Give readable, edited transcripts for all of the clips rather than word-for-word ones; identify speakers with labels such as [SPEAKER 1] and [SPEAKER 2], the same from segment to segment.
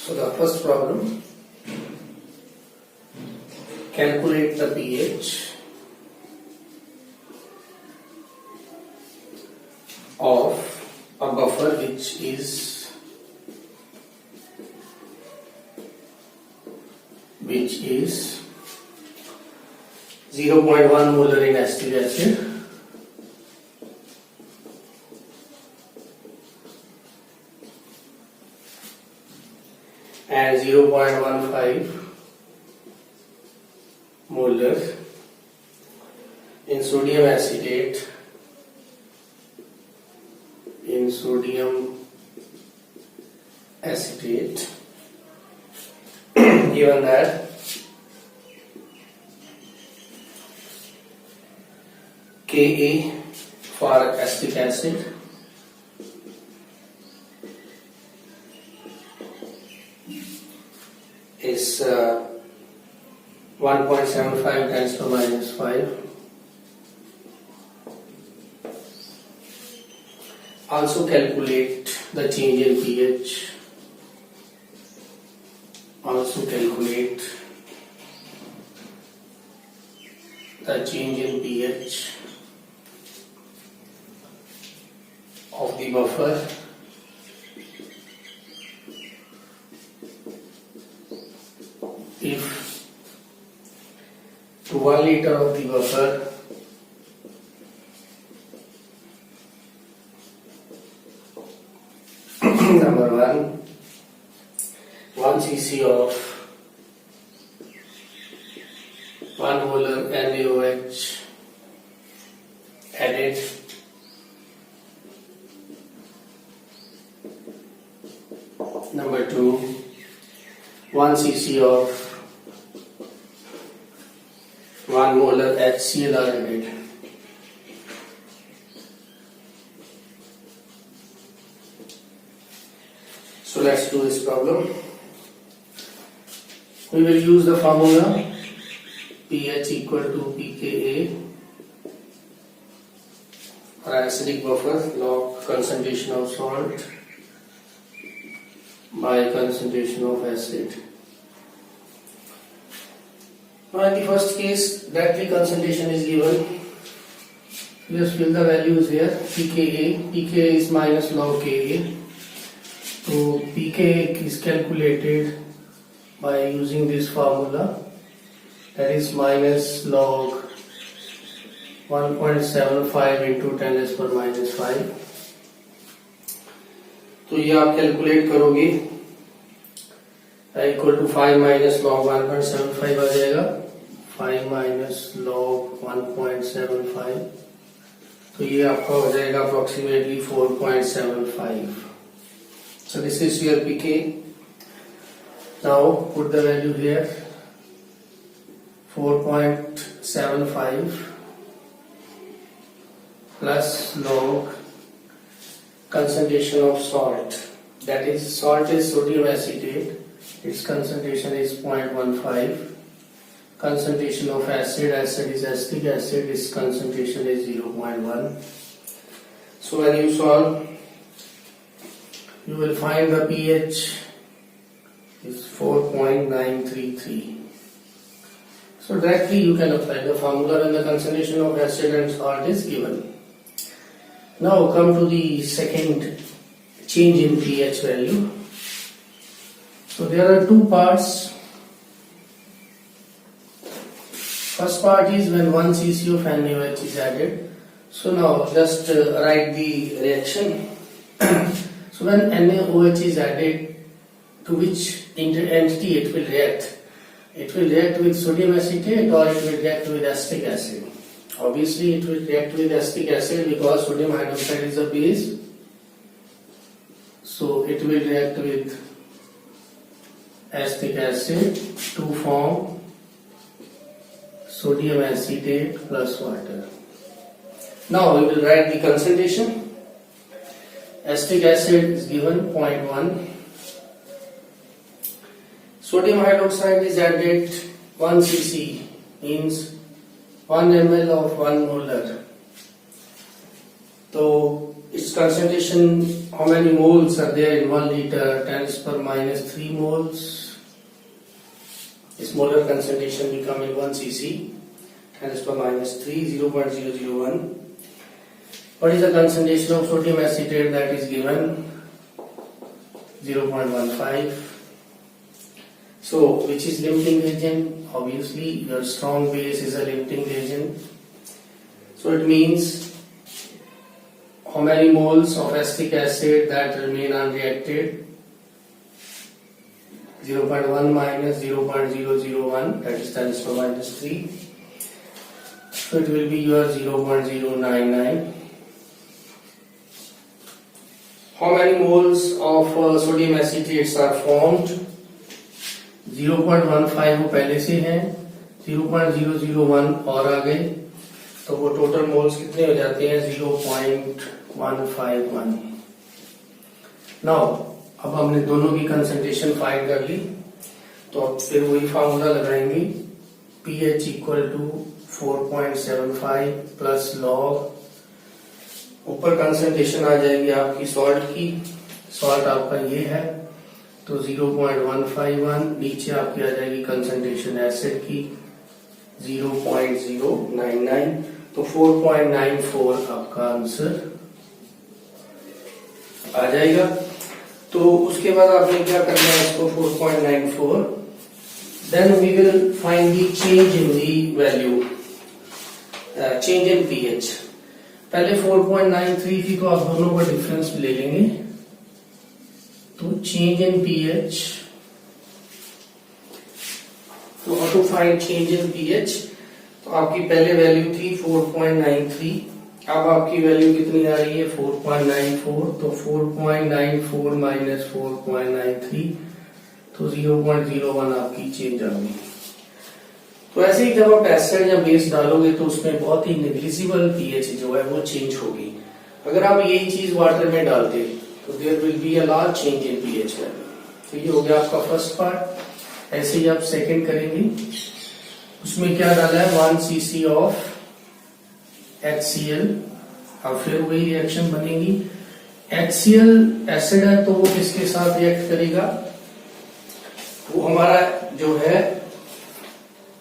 [SPEAKER 1] So the first problem, calculate the pH of a buffer which is 0.1 molar in acetic acid and 0.15 molar in sodium acetate given that Ka for acetic acid is 1.75 times to minus 5. Also calculate the change in pH. Of the buffer if to 1 liter of the buffer number 1 cc of 1 molar NaOH added, number 2 1 cc of 1 molar HCl are added. So let's do this problem. We will use the formula pH equal to pKa for acidic buffer, log concentration of salt by concentration of acid. Now in the first case, directly concentration is given. Just fill the values here. pKa is minus log Ka. So pKa is calculated by using this formula, that is minus log 1.75 into 10 raised to minus 5. तो ये आप calculate करोगे equal to 5 minus log 1.75 आ जाएगा, 5 minus log 1.75, तो ये आपका हो जाएगा approximately 4.75. So this is your pK. Now put the value here, 4.75 plus log concentration of salt, that is salt is sodium acetate, its concentration is 0.15, concentration of acid is acetic acid, its concentration is 0.1. So when you solve, you will find the pH is 4.933. So directly you can apply the formula when the concentration of acid and salt is given. Now come to the second change in pH value. So there are two parts. First part is when 1 cc of NaOH is added. So now just write the reaction. So when NaOH is added, to which entity it will react? It will react with sodium acetate or it will react with acetic acid. Obviously it will react with acetic acid because sodium hydroxide is a base. So it will react with acetic acid to form sodium acetate plus water. Now we will write the concentration. Acetic acid is given 0.1. Sodium hydroxide is added 1 cc, means 1 ml of 1 molar. So its concentration how many moles are there in 1 liter? 10⁻³ moles. Smaller concentration become in 1 cc. 10⁻³ 0.001. What is the concentration of sodium acetate that is given? 0.15. So which is limiting agent? Obviously your strong base is a limiting agent. So it means how many moles of acetic acid that remain unreacted? 0.1 minus 0.001, that is 10⁻³ so it will be your 0.099. How many moles of sodium acetates are formed? 0.15 वो पहले से है, 0.001 और आ गए तो वो total moles कितने हो जाते हैं? 0.151. नाउ अब हमने दोनों की कंसंट्रेशन फाइंड कर ली तो अब फिर वही फार्मूला लगाएंगे pH equal to 4.75 plus log ऊपर कंसंट्रेशन आ जाएगी आपकी सॉल्ट की, सॉल्ट आपका ये है तो 0.151, नीचे आपकी आ जाएगी कंसंट्रेशन एसिड की 0.099 तो 4.94 आपका आंसर आ जाएगा। तो उसके बाद आपने क्या करना है इसको 4.94 then we will find the change in the value, change in pH. पहले 4.93 थी तो आप दोनों का डिफरेंस ले लेंगे तो चेंज इन पीएच, तो how to find change in pH? तो आपकी पहले वैल्यू थी 4.93, अब आपकी वैल्यू कितनी आ रही है 4.94 तो 4.94 माइनस 4.93 तो 0.01 आपकी चेंज आ गई। तो ऐसे ही जब आप एसिड या बेस डालोगे तो उसमें बहुत ही नेग्लिजिबल पीएच जो है वो चेंज होगी। अगर आप यही चीज वाटर में डालते तो there will be a large change in pH value. तो ये हो गया आपका फर्स्ट पार्ट। ऐसे ही आप सेकंड करेंगे, उसमें क्या डाला है 1 cc ऑफ HCl, अब फिर वही रिएक्शन बनेगी। HCl एसिड है तो वो किसके साथ रिएक्ट करेगा? वो हमारा जो है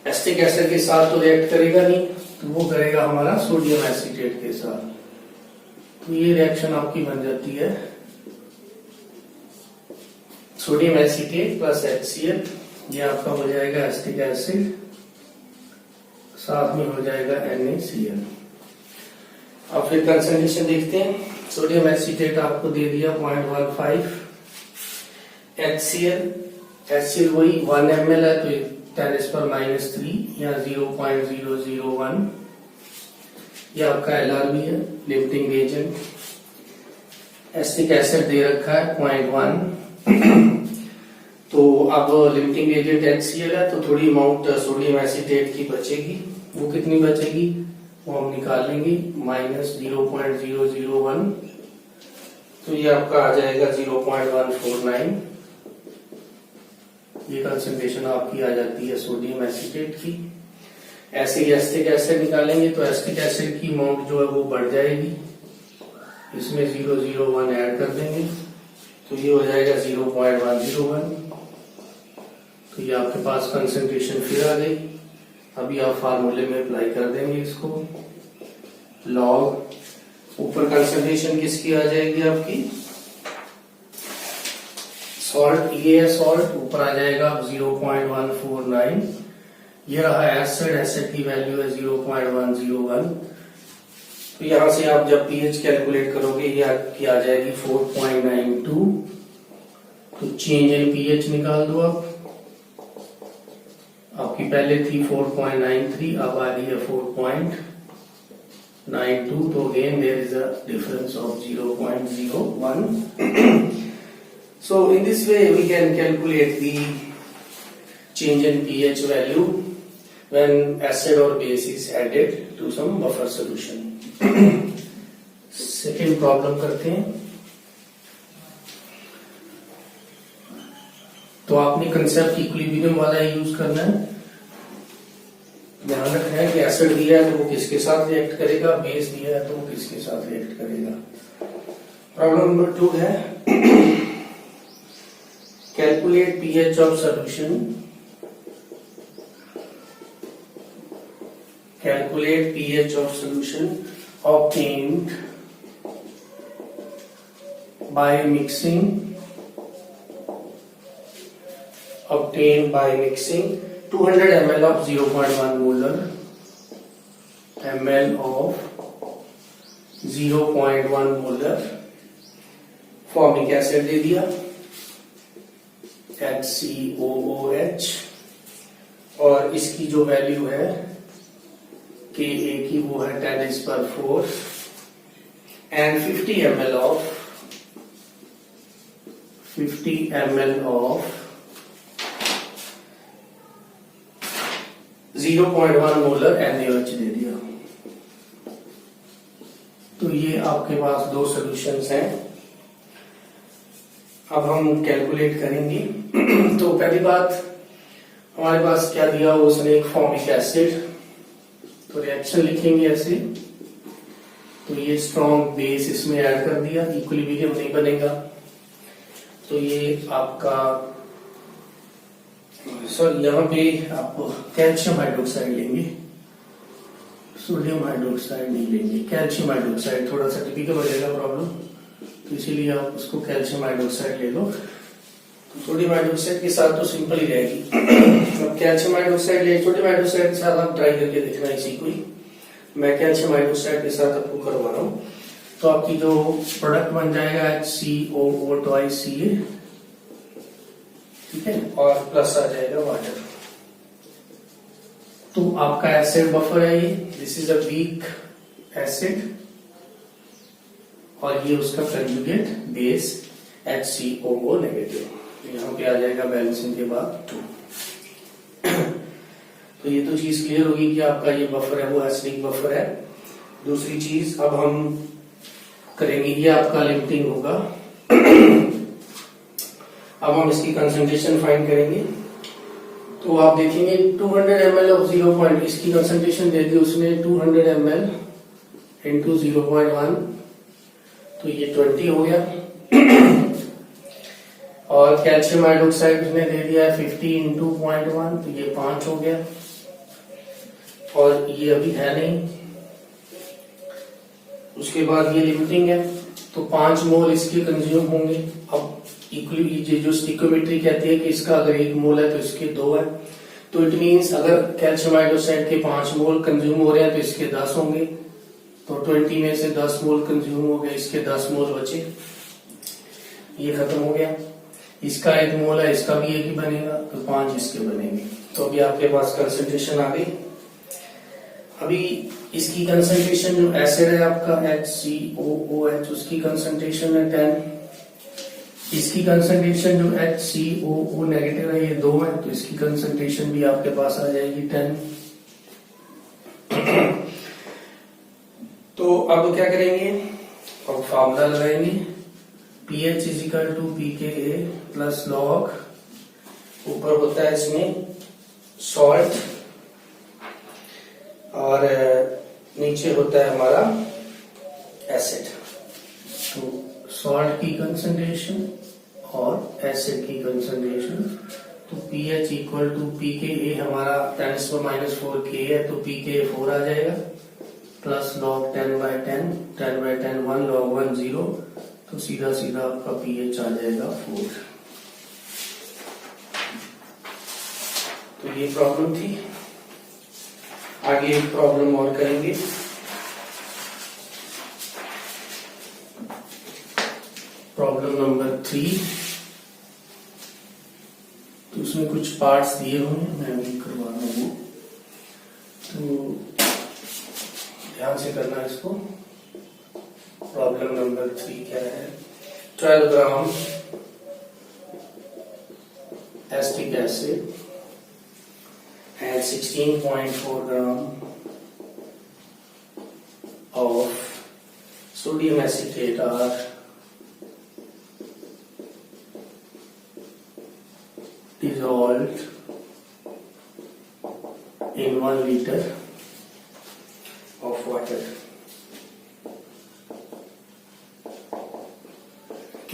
[SPEAKER 1] एसिटिक एसिड के साथ तो रिएक्ट करेगा नहीं, तो वो करेगा हमारा सोडियम एसीटेट के साथ। तो ये रिएक्शन आपकी बन जाती है सोडियम एसीटेट प्लस HCl, ये आपका हो जाएगा एसिटिक एसिड, साथ में हो जाएगा NaCl। अब फिर कंसंट्रेशन देखते हैं। सोडियम एसीटेट आपको दे दिया 0.15, HCl वही 1 ml है तो 10⁻³ या 0.001, ये आपका LRB है, लिमिटिंग एजेंट। एसिटिक एसिड दे रखा है 0.1 तो अब लिमिटिंग एजेंट HCl है तो थोड़ी अमाउंट सोडियम एसीटेट की बचेगी, वो कितनी बचेगी वो हम निकाल लेंगे, माइनस 0.001 तो ये आपका आ जाएगा 0.149। ये कंसंट्रेशन आपकी आ जाती है सोडियम एसीटेट की। ऐसे ही एसिटिक एसिड निकालेंगे तो एसिटिक एसिड की अमाउंट जो है वो बढ़ जाएगी, इसमें 001 ऐड कर देंगे तो ये हो जाएगा 0.101। तो ये आपके पास कंसंट्रेशन फिर आ गई। अभी आप फार्मूले में अप्लाई कर देंगे इसको, लॉग ऊपर कंसंट्रेशन किसकी आ जाएगी आपकी सॉल्ट, ये है सॉल्ट, ऊपर आ जाएगा 0.149। ये रहा एसिड, एसिड की वैल्यू है 0.101। तो यहां से आप जब पीएच कैलकुलेट करोगे ये आपकी आ जाएगी 4.92। तो चेंज इन पीएच निकाल दो आप, आपकी पहले थी 4.93, अब आ रही है 4.92 तो again there is a difference of 0.01। So in this way we can calculate the change in pH value when acid or base is added to some buffer solution. Second problem करते हैं। तो आपने कंसेप्ट इक्विलिब्रियम वाला use करना है। ध्यान रखना है कि एसिड दिया है तो वो किसके साथ रिएक्ट करेगा, बेस दिया है तो वो किसके साथ रिएक्ट करेगा। प्रॉब्लम नंबर 2 है calculate pH of solution. Calculate pH of solution obtained by mixing 200 ml of 0.1 molar ml of 0.1 molar formic acid दे दिया HCOOH और इसकी जो वैल्यू है Ka की वो है 10⁴ and 50 ml of 0.1 molar NaOH दे दिया. तो ये आपके पास दो सॉल्यूशंस हैं. अब हम कैलकुलेट करेंगे. तो पहली बात हमारे पास क्या दिया, उसने एक फॉर्मिक एसिड, तो रिएक्शन लिखेंगे ऐसे. तो ये स्ट्रॉन्ग बेस इसमें ऐड कर दिया, इक्विलिब्रियम नहीं बनेगा. तो ये आपका यहाँ पे आप कैल्शियम हाइड्रोक्साइड लेंगे, सोडियम हाइड्रोक्साइड नहीं लेंगे. कैल्शियम हाइड्रोक्साइड थोड़ा सा टिपिकल हो जाएगा प्रॉब्लम, तो इसीलिए आप उसको कैल्शियम हाइड्रोक्साइड ले लो. तो सोडियम हाइड्रोक्साइड के साथ तो सिंपल ही रहेगी. अब कैल्शियम हाइड्रोक्साइड ले, सोडियम हाइड्रोक्साइड के साथ आप ट्राई करके देखना इसी को ही. मैं कैल्शियम हाइड्रोक्साइड के साथ आपको करवा रहा हूँ. तो आपकी जो प्रोडक्ट बन जाएगा HCOO2CA, ठीक है, और प्लस आ जाएगा वाटर. तो आपका एसिड बफर है ये. This is a weak acid और ये उसका कंजुगेट बेस HCOO नेगेटिव. यहाँ पे आ जाएगा बैलेंसिंग के बाद 2. तो ये तो चीज क्लियर होगी कि आपका ये बफर है वो एसिडिक बफर है. दूसरी चीज अब हम करेंगे, ये आपका लिमिटिंग होगा. अब हम इसकी कंसंट्रेशन फाइंड करेंगे. तो आप देखेंगे 200 ml ऑफ 0. इसकी कंसंट्रेशन दे दी उसने 200 ml इंटू 0.1, तो ये 20 हो गया. और कैल्शियम हाइड्रोक्साइड उसने दे दिया है 50 इंटू 0.1, तो ये 5 हो गया. और ये अभी है नहीं. उसके बाद ये लिमिटिंग है, तो 5 मोल इसके कंज्यूम होंगे. अब इक्वली जो स्टिकोमेट्री कहती है कि इसका अगर 1 मोल है तो इसके 2 है. तो इट मींस अगर कैल्शियम हाइड्रोक्साइड के 5 मोल कंज्यूम हो रहे हैं तो इसके 10 होंगे. तो 20 में से 10 मोल कंज्यूम हो गए, इसके 10 मोल बचे. ये खत्म हो गया. इसका 1 मोल है, इसका भी 1 ही बनेगा, तो 5 इसके बनेंगे. तो अभी आपके पास कंसंट्रेशन आ गई. अभी इसकी कंसंट्रेशन जो एसिड है आपका HCOOH, उसकी कंसंट्रेशन है 10. इसकी कंसंट्रेशन जो HCOO नेगेटिव है ये 2 है, तो इसकी कंसंट्रेशन भी आपके पास आ जाएगी 10. तो अब क्या करेंगे, अब फॉर्मूला लगाएंगे. pH is equal to pKa plus log, ऊपर होता है इसमें सॉल्ट और नीचे होता है हमारा एसिड. तो सॉल्ट की कंसंट्रेशन और एसिड की कंसंट्रेशन, तो pH इक्वल टू pKa हमारा 10⁻⁴ K है, तो pKa 4 आ जाएगा, प्लस लॉग 10/10, 10/10 1 log 1 0, तो सीधा सीधा आपका pH आ जाएगा 4. तो ये प्रॉब्लम थी. आगे एक प्रॉब्लम और करेंगे. Problem number 3. तो उसमें कुछ पार्ट्स दिए हुए हैं, मैं अभी करवा रहा हूँ. तो ध्यान से करना इसको. प्रॉब्लम नंबर 3 क्या है, 12 ग्राम acetic acid and 16.4 gram of sodium acetate are dissolved in 1 liter of water.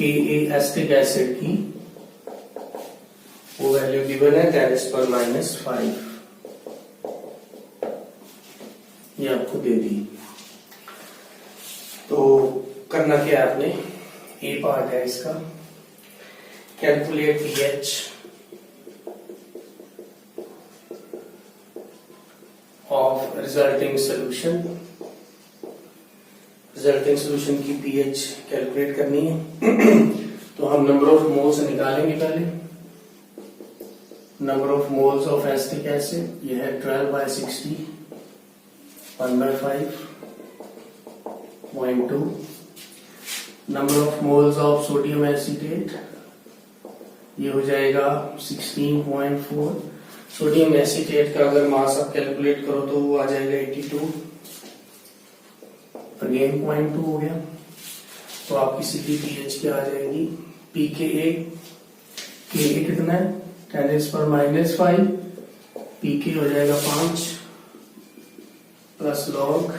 [SPEAKER 1] के एसिटिक एसिड की वो वैल्यू गिवन है 10⁻⁻⁵, ये आपको दे दी। तो करना क्या है आपने, ए पार्ट है इसका, calculate pH of resulting solution. Resulting solution की पीएच कैलकुलेट करनी है। तो हम नंबर ऑफ मोल्स निकालेंगे पहले। Number of moles of acetic acid ये है 12/60 1/5.2। Number of moles of sodium acetate ये हो जाएगा 16.4। सोडियम एसीटेट का अगर मास आप कैलकुलेट करो तो वो आ जाएगा 82, अगेन 0.2 हो गया। तो आपकी सीधी पीएच क्या आ जाएगी, पीकेए, के कितना है 10⁻⁻⁵, पीके हो जाएगा 5 प्लस लॉग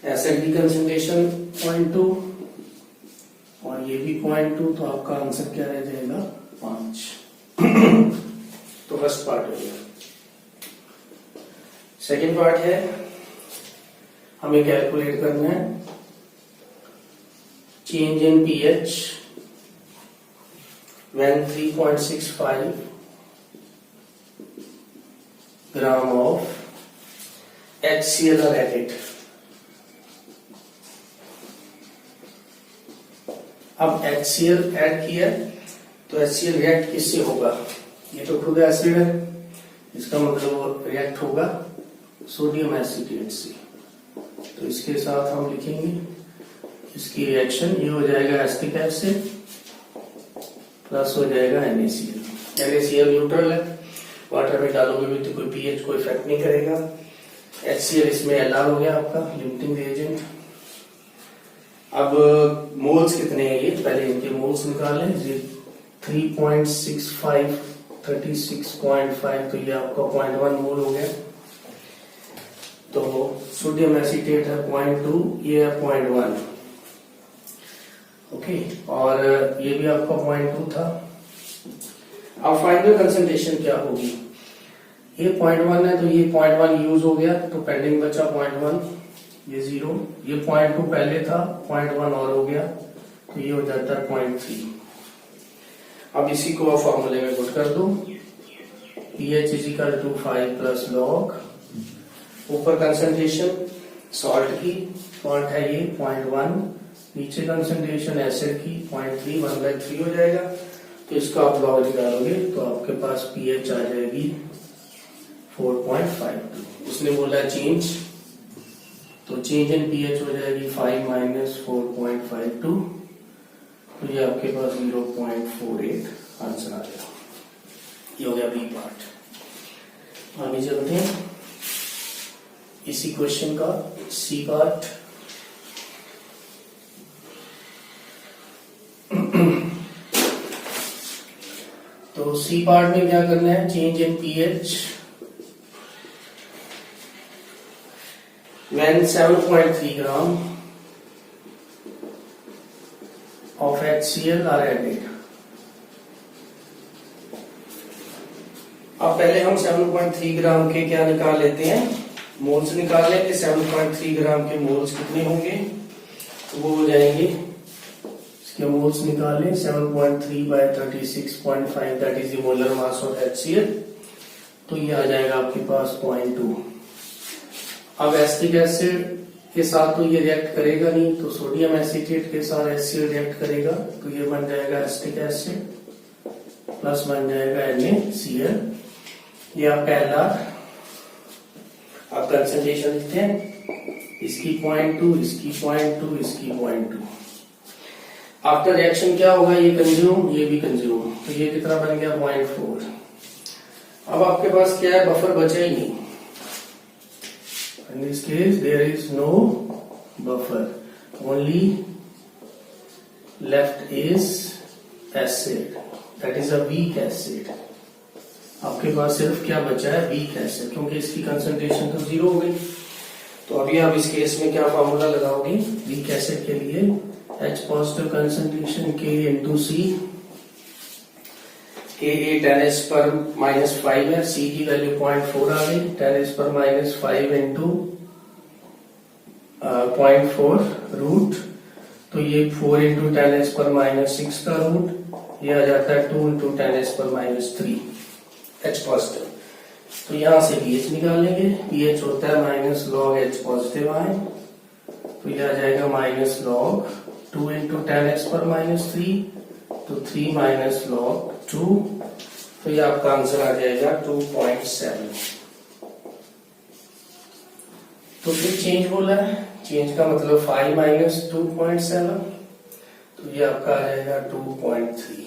[SPEAKER 1] एसिड की कंसंट्रेशन 0.2 और ये भी 0.2, तो आपका आंसर क्या रह जाएगा 5। तो फर्स्ट पार्ट हो गया। सेकेंड पार्ट है, हमें कैलकुलेट करना है change in pH when 3.65 gram of HCl are added। अब HCl ऐड किया तो HCl रिएक्ट किससे होगा, ये तो खुद एसिड है, इसका मतलब वो रिएक्ट होगा सोडियम एसीटेट से। तो इसके साथ हम लिखेंगे इसकी रिएक्शन, ये हो जाएगा एसिटिक एसिड प्लस हो जाएगा NaCl। NaCl न्यूट्रल है, वाटर में डालोगे भी तो कोई पीएच को इफेक्ट नहीं करेगा। HCl इसमें Lr हो गया आपका लिमिटिंग रिएजेंट। अब मोल्स कितने हैं ये, पहले इनके मोल्स निकालें। 3.65 36.5, तो ये आपका 0.1 मोल हो गया। तो सोडियम एसीटेट है 0.2, ये है 0.1, ओके, और ये भी आपका 0.2 था। अब फाइनल कंसंट्रेशन क्या होगी, ये 0.1 है तो ये 0.1 यूज हो गया, तो पेंडिंग बचा 0.1, ये 0, ये 0.2 पहले था, 0.1 और हो गया, तो ये हो जाता है 0.3। अब इसी को आप फॉर्मूले में पुट कर दो, pH = 5 प्लस लॉग, ऊपर कंसंट्रेशन सॉल्ट की, सॉल्ट है ये 0.1, नीचे कंसंट्रेशन एसिड की 0.3, 1/3 हो जाएगा। तो इसका आप लॉग निकालोगे तो आपके पास पीएच आ जाएगी 4.52। उसने बोला चेंज, तो चेंज इन पीएच हो जाएगी 5 - 4.52, तो ये आपके पास 0.48 आंसर आ गया। ये हो गया बी पार्ट। आगे चलते हैं इसी क्वेश्चन का सी पार्ट। तो सी पार्ट में क्या करना है, change in pH when 7.3 gram of HCl are added। अब पहले हम 7.3 ग्राम के क्या निकाल लेते हैं, मोल्स निकाल लेंगे। 7.3 ग्राम के मोल्स कितने होंगे, तो वो हो जाएंगे, इसके मोल्स निकालें 7.3/36.5, that is the molar mass of HCl, तो ये आ जाएगा आपके पास 0.2। अब एसिटिक एसिड के साथ तो ये रिएक्ट करेगा नहीं, तो सोडियम एसीटेट के साथ HCl रिएक्ट करेगा, तो ये बन जाएगा एसिटिक एसिड प्लस बन जाएगा NaCl, ये आपका Lr। अब कंसंट्रेशन लिखते हैं, इसकी 0.2, इसकी 0.2, इसकी 0.2। आफ्टर रिएक्शन क्या होगा, ये कंज्यूम, ये भी कंज्यूम, तो ये कितना बन गया 0.4। अब आपके पास क्या है, बफर बचा ही नहीं। In this case there is no buffer, only left is acid, that is a weak acid। आपके पास सिर्फ क्या बचा है, वीक एसिड, क्योंकि इसकी कंसंट्रेशन तो 0 हो गई। तो अभी आप इस केस में क्या फॉर्मूला लगाओगे, वीक एसिड के लिए H positive concentration K into C. Ka 10s पर -5 है, C की वैल्यू 0.4 आ गई, 10s पर -5 इंटू 0.4 रूट, तो ये 4 इंटू 10s पर -6 का रूट, ये आ जाता है 2 इंटू 10s पर -3 H पॉजिटिव। तो यहां से pH निकालेंगे, pH होता है minus log H positive ion, तो ये आ जाएगा माइनस लॉग 2 इंटू 10s पर -3, तो 3 माइनस लॉग 2, तो ये आपका आंसर आ जाएगा 2.7। तो फिर चेंज बोला है, चेंज का मतलब 5 माइनस 2.7, तो ये आपका आ जाएगा 2.3।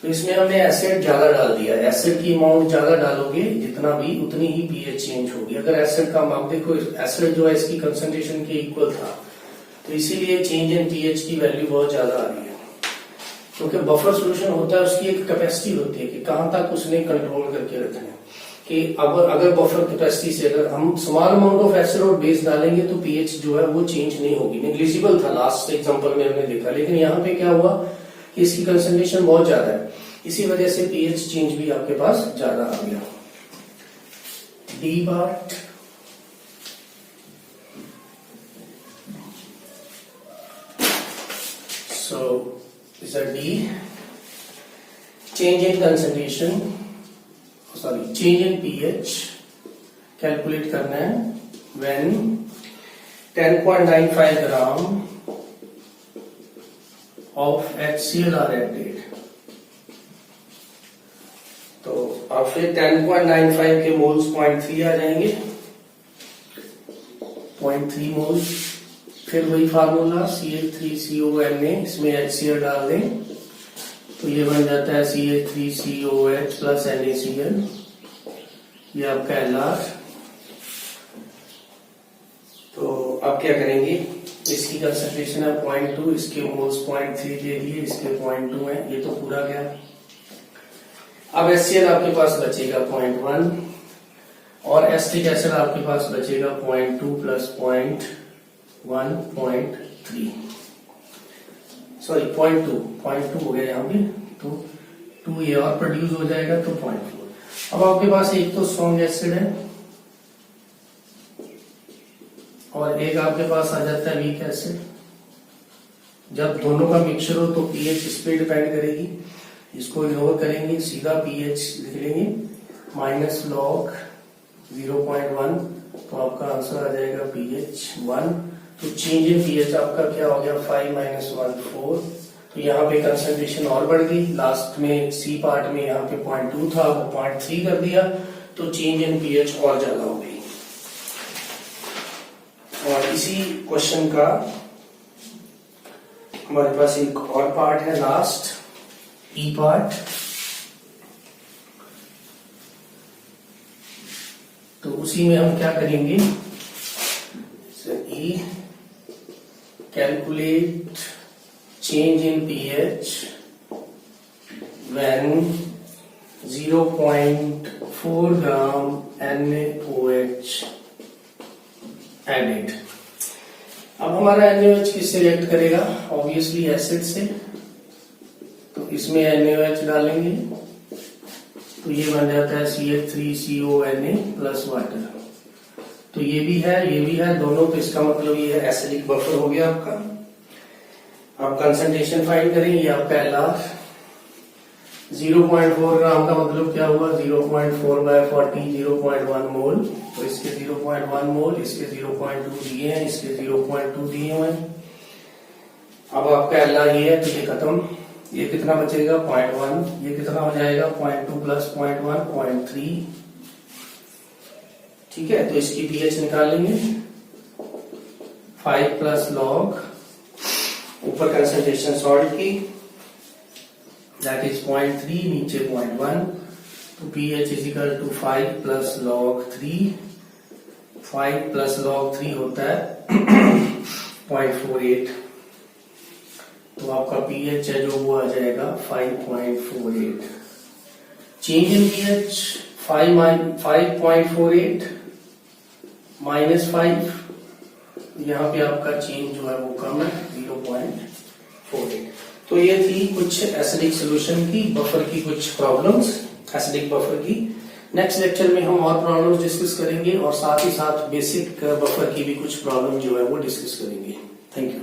[SPEAKER 1] तो इसमें हमने एसिड ज्यादा डाल दिया, एसिड की अमाउंट ज्यादा डालोगे जितना भी उतनी ही पीएच चेंज होगी। अगर एसिड का आप देखो, एसिड जो है इसकी कंसंट्रेशन के इक्वल था, तो इसीलिए चेंज इन पीएच की वैल्यू बहुत ज्यादा आ रही है, क्योंकि बफर सॉल्यूशन होता है उसकी एक कैपेसिटी होती है कि कहां तक उसने कंट्रोल करके रखना है, कि अगर बफर कैपेसिटी से अगर हम स्मॉल अमाउंट ऑफ एसिड और बेस डालेंगे तो पीएच जो है वो चेंज नहीं होगी। नेग्लिजिबल था लास्ट एग्जांपल में हमने देखा, लेकिन यहाँ पे क्या हुआ कि इसकी कंसंट्रेशन बहुत ज्यादा है, इसी वजह से पीएच चेंज भी आपके पास ज्यादा आ गया। D part, so is a D, change in concentration, sorry, change in pH calculate करना है when 10.95 gram of HCl are added। तो अब फिर 10.95 के मोल्स 0.3 आ जाएंगे, 0.3 मोल्स, फिर वही फार्मूला CH3CONA, इसमें HCl डाल दें, तो ये बन जाता है CH3COH प्लस NaCl, ये आपका LR। तो अब क्या करेंगे, इसकी कंसंट्रेशन है 0.2, इसके मोल्स 0.3 दे दिए, इसके 0.2 है, ये तो पूरा गया। अब HCl आपके पास बचेगा 0.1 और एसिटिक एसिड आपके पास बचेगा 0.2 प्लस 1.3, सॉरी 0.2 हो गया यहाँ पे, तो 2 ये और प्रोड्यूस हो जाएगा तो 0.4। अब आपके पास एक तो स्ट्रॉन्ग एसिड है और एक आपके पास आ जाता है वीक एसिड। जब दोनों का मिक्सचर हो तो पीएच इस पे डिपेंड करेगी, इसको इग्नोर करेंगे, सीधा पीएच लिख लेंगे माइनस लॉग 0.1, तो आपका आंसर आ जाएगा पीएच 1। तो चेंज इन पीएच आपका क्या हो गया 5 माइनस 1 4, तो यहाँ पे कंसंट्रेशन और बढ़ गई, लास्ट में सी पार्ट में यहाँ पे 0.2 था वो 0.3 कर दिया, तो चेंज इन पीएच और ज्यादा हो गई। और इसी क्वेश्चन का हमारे पास एक और पार्ट है लास्ट, ई पार्ट। तो उसी में हम क्या करेंगे, ई calculate change in pH when 0.4 gram NaOH added. अब हमारा NaOH किससे रिएक्ट करेगा, ऑब्वियसली एसिड से, तो इसमें NaOH डालेंगे तो ये बन जाता है CH3CONA प्लस वाटर। तो ये भी है दोनों, तो इसका मतलब ये है एसिडिक बफर हो गया आपका। आप कंसंट्रेशन फाइंड करें, ये आपका LR 0.4 ग्राम का मतलब क्या हुआ 0.4 बाय 40 0.1 मोल, तो इसके 0.1 मोल, इसके 0.2 दिए हैं, इसके 0.2 दिए हुए हैं। अब आपका LR ये है, तो ये खत्म, ये कितना बचेगा 0.1, ये कितना हो जाएगा 0.2 प्लस 0.1 0.3, ठीक है। तो इसकी पीएच निकालेंगे 5 प्लस लॉग, ऊपर कंसंट्रेशन सॉल्ट की दैट इज 0.3, नीचे 0.1, तो pH is equal to 5 plus log 3, 5 plus log 3 होता है 0.48, तो आपका pH है जो वो आ जाएगा 5.48। चेंज इन pH 5.48 माइनस 5, यहाँ पे आपका चेंज जो है वो कम है 0.48। तो ये थी कुछ एसिडिक सॉल्यूशन की, बफर की कुछ प्रॉब्लम्स एसिडिक बफर की। नेक्स्ट लेक्चर में हम और प्रॉब्लम्स डिस्कस करेंगे और साथ ही साथ बेसिक बफर की भी कुछ प्रॉब्लम जो है वो डिस्कस करेंगे। Thank you.